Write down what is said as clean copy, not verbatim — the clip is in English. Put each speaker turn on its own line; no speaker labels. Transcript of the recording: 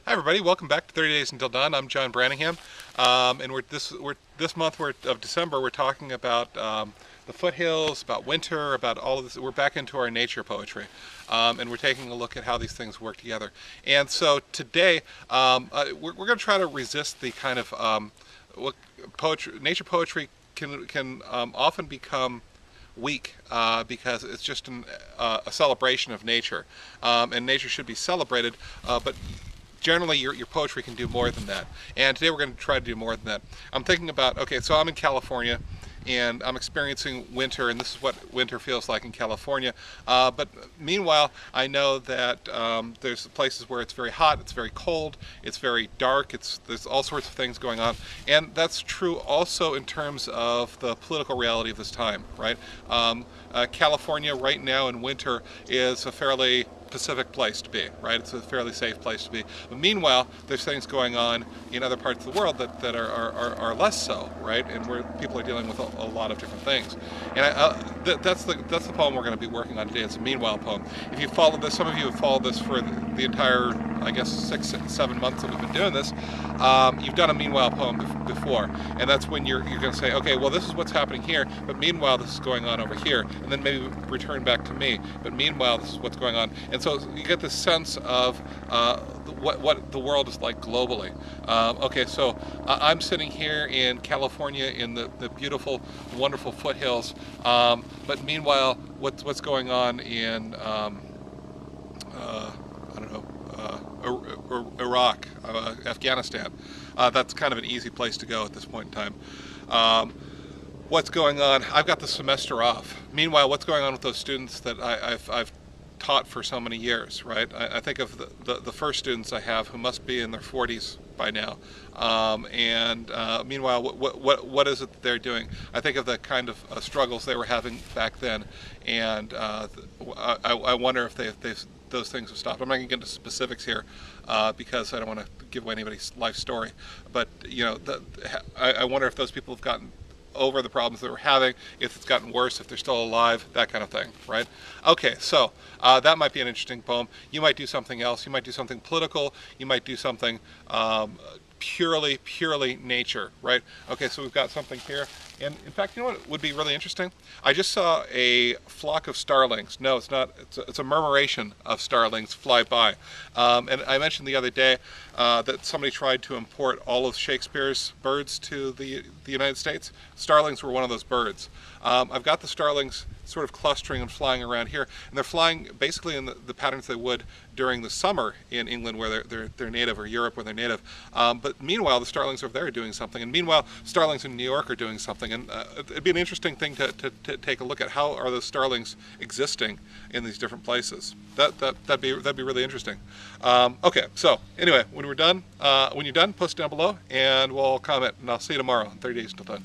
Hi everybody, welcome back to 30 Days Until Dawn. I'm John Branningham, and this month of December we're talking about the foothills, about winter, about all of this. We're back into our nature poetry, and we're taking a look at how these things work together. And so today we're going to try to resist the kind of what nature poetry can often become weak because it's just a celebration of nature, and nature should be celebrated, but generally your poetry can do more than that. And today we're going to try to do more than that. I'm thinking about, okay, so I'm in California and I'm experiencing winter, and this is what winter feels like in California. But meanwhile, I know that there's places where it's very hot, it's very cold, it's very dark, there's all sorts of things going on. And that's true also in terms of the political reality of this time, right? California right now in winter is a fairly pacific place to be, right? It's a fairly safe place to be. But meanwhile, there's things going on in other parts of the world that are less so, right? And where people are dealing with a lot of different things. And that's the poem we're going to be working on today. It's a Meanwhile poem. If you follow this, some of you have followed this for the entire, I guess, 6-7 months that we've been doing this. You've done a Meanwhile poem before, and that's when you're going to say, okay, well, this is what's happening here, but meanwhile this is going on over here, and then maybe return back to me, but meanwhile this is what's going on. And so you get this sense of what the world is like globally. Okay, so I'm sitting here in California in the beautiful, wonderful foothills, but meanwhile what's going on in I don't know, Iraq, Afghanistan. That's kind of an easy place to go at this point in time. What's going on? I've got the semester off. Meanwhile, what's going on with those students that I've taught for so many years, right? I think of the first students I have who must be in their 40s by now, and meanwhile, what is it that they're doing? I think of the kind of struggles they were having back then, and I wonder if those things have stopped. I'm not going to get into specifics here because I don't want to give away anybody's life story, but you know, I wonder if those people have gotten over the problems they were having, if it's gotten worse, if they're still alive, that kind of thing, right? Okay, so that might be an interesting poem. You might do something else. You might do something political. You might do something purely nature, right? Okay, so we've got something here. And in fact, you know what would be really interesting? I just saw a flock of starlings. No, it's not. It's a murmuration of starlings fly by. And I mentioned the other day that somebody tried to import all of Shakespeare's birds to the United States. Starlings were one of those birds. I've got the starlings sort of clustering and flying around here, and they're flying basically in the patterns they would during the summer in England where they're native, or Europe where they're native. But meanwhile, the starlings over there are doing something, and meanwhile, starlings in New York are doing something. And it'd be an interesting thing to take a look at. How are those starlings existing in these different places? That'd be really interesting. Okay, so anyway, when you're done, post it down below, and we'll comment. And I'll see you tomorrow on 30 Days Until Done.